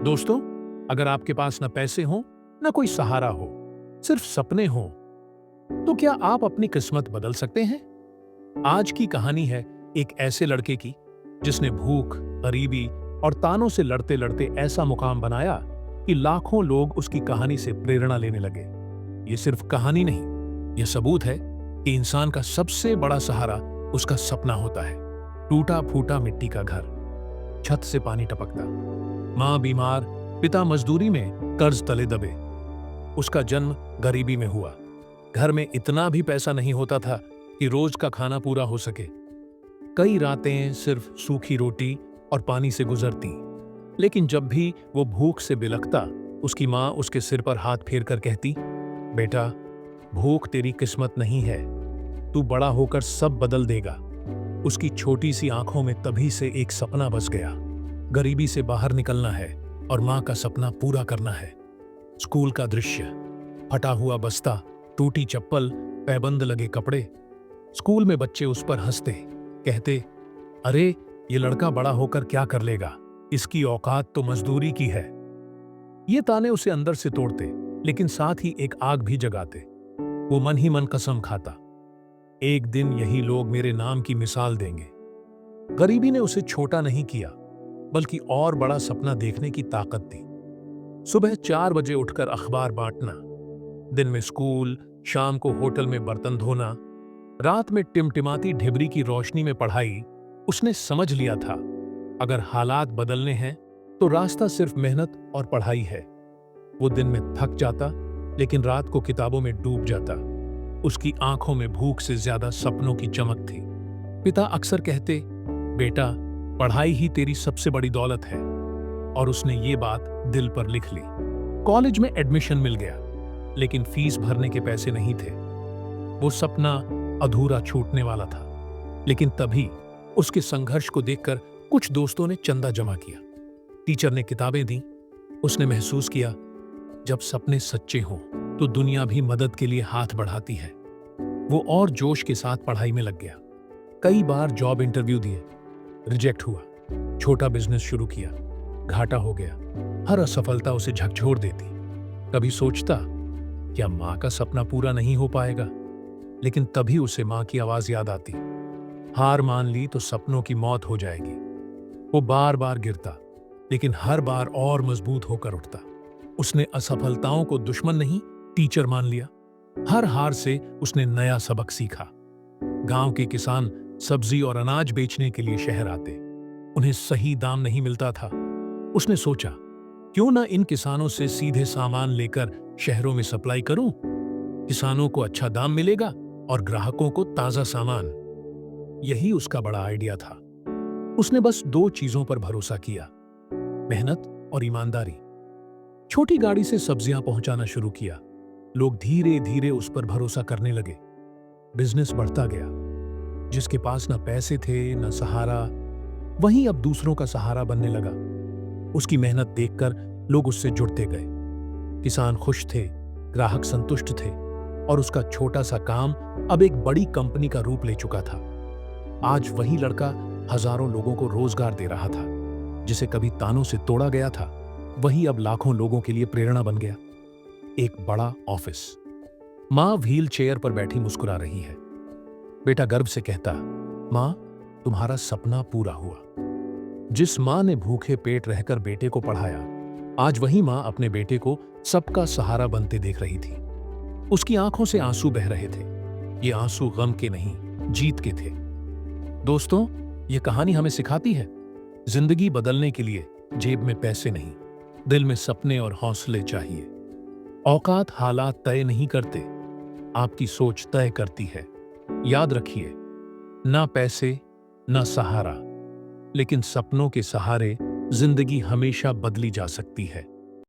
दोस्तों, अगर आपके पास न पैसे हो न कोई सहारा हो, सिर्फ सपने हो, तो क्या आप अपनी किस्मत बदल सकते हैं? आज की कहानी है एक ऐसे लड़के की जिसने भूख, गरीबी और तानों से लड़ते लड़ते ऐसा मुकाम बनाया कि लाखों लोग उसकी कहानी से प्रेरणा लेने लगे। ये सिर्फ कहानी नहीं, यह सबूत है कि इंसान का सबसे बड़ा सहारा उसका सपना होता है। टूटा फूटा मिट्टी का घर, छत से पानी टपकता, मां बीमार, पिता मजदूरी में कर्ज तले दबे। उसका जन्म गरीबी में हुआ। घर में इतना भी पैसा नहीं होता था कि रोज का खाना पूरा हो सके। कई रातें सिर्फ सूखी रोटी और पानी से गुजरती। लेकिन जब भी वो भूख से बिलखता, उसकी मां उसके सिर पर हाथ फेर कर कहती, बेटा, भूख तेरी किस्मत नहीं है, तू बड़ा होकर सब बदल देगा। उसकी छोटी सी आंखों में तभी से एक सपना बस गया। गरीबी से बाहर निकलना है और मां का सपना पूरा करना है। स्कूल का दृश्य, फटा हुआ बस्ता, टूटी चप्पल, पैबंद लगे कपड़े। स्कूल में बच्चे उस पर हंसते, कहते, अरे ये लड़का बड़ा होकर क्या कर लेगा, इसकी औकात तो मजदूरी की है। ये ताने उसे अंदर से तोड़ते, लेकिन साथ ही एक आग भी जगाते। वो मन ही मन कसम खाता, एक दिन यही लोग मेरे नाम की मिसाल देंगे। गरीबी ने उसे छोटा नहीं किया, बल्कि और बड़ा सपना देखने की ताकत दी। सुबह 4 बजे उठकर अखबार बांटना, दिन में स्कूल, शाम को होटल में बर्तन धोना, रात में टिमटिमाती ढिबरी की रोशनी में पढ़ाई। उसने समझ लिया था, अगर हालात बदलने हैं तो रास्ता सिर्फ मेहनत और पढ़ाई है। वो दिन में थक जाता, लेकिन रात को किताबों में डूब जाता। उसकी आंखों में भूख से ज्यादा सपनों की चमक थी। पिता अक्सर कहते, बेटा, पढ़ाई ही तेरी सबसे बड़ी दौलत है। और उसने ये बात दिल पर लिख ली। कॉलेज में एडमिशन मिल गया, लेकिन फीस भरने के पैसे नहीं थे। वो सपना अधूरा छूटने वाला था। लेकिन तभी उसके संघर्ष को देखकर कुछ दोस्तों ने चंदा जमा किया। टीचर ने किताबें दी। उसने महसूस किया, जब सपने सच्चे हों तो दुनिया भी मदद के लिए हाथ बढ़ाती है। वो और जोश के साथ पढ़ाई में लग गया। कई बार जॉब इंटरव्यू दिए, रिजेक्ट हुआ। छोटा बिजनेस शुरू किया, घाटा हो गया। हर असफलता उसे झकझोर देती। कभी सोचता, क्या मां का सपना पूरा नहीं हो पाएगा? लेकिन तभी उसे मां की आवाज याद आती, हार मान ली तो सपनों की मौत हो जाएगी। वो बार बार गिरता, लेकिन हर बार और मजबूत होकर उठता। उसने असफलताओं को दुश्मन नहीं, टीचर मान लिया। हर हार से उसने नया सबक सीखा। गांव के किसान सब्जी और अनाज बेचने के लिए शहर आते। उन्हें सही दाम नहीं मिलता था। उसने सोचा, क्यों ना इन किसानों से सीधे सामान लेकर शहरों में सप्लाई करूं? किसानों को अच्छा दाम मिलेगा और ग्राहकों को ताजा सामान। यही उसका बड़ा आइडिया था। उसने बस 2 चीजों पर भरोसा किया, मेहनत और ईमानदारी। छोटी गाड़ी से सब्जियां पहुंचाना शुरू किया। लोग धीरे धीरे उस पर भरोसा करने लगे। बिजनेस बढ़ता गया। जिसके पास न पैसे थे न सहारा, वहीं अब दूसरों का सहारा बनने लगा। उसकी मेहनत देखकर लोग उससे जुड़ते गए। किसान खुश थे, ग्राहक संतुष्ट थे, और उसका छोटा सा काम अब एक बड़ी कंपनी का रूप ले चुका था। आज वही लड़का हजारों लोगों को रोजगार दे रहा था। जिसे कभी तानों से तोड़ा गया था, वही अब लाखों लोगों के लिए प्रेरणा बन गया। एक बड़ा ऑफिस, मां व्हील चेयर पर बैठी मुस्कुरा रही है। बेटा गर्व से कहता, मां, तुम्हारा सपना पूरा हुआ। जिस मां ने भूखे पेट रहकर बेटे को पढ़ाया, आज वही मां अपने बेटे को सबका सहारा बनते देख रही थी। उसकी आंखों से आंसू बह रहे थे। ये आंसू गम के नहीं, जीत के थे। दोस्तों, ये कहानी हमें सिखाती है, जिंदगी बदलने के लिए जेब में पैसे नहीं, दिल में सपने और हौसले चाहिए। औकात हालात तय नहीं करते, आपकी सोच तय करती है। याद रखिए, ना पैसे ना सहारा, लेकिन सपनों के सहारे जिंदगी हमेशा बदली जा सकती है।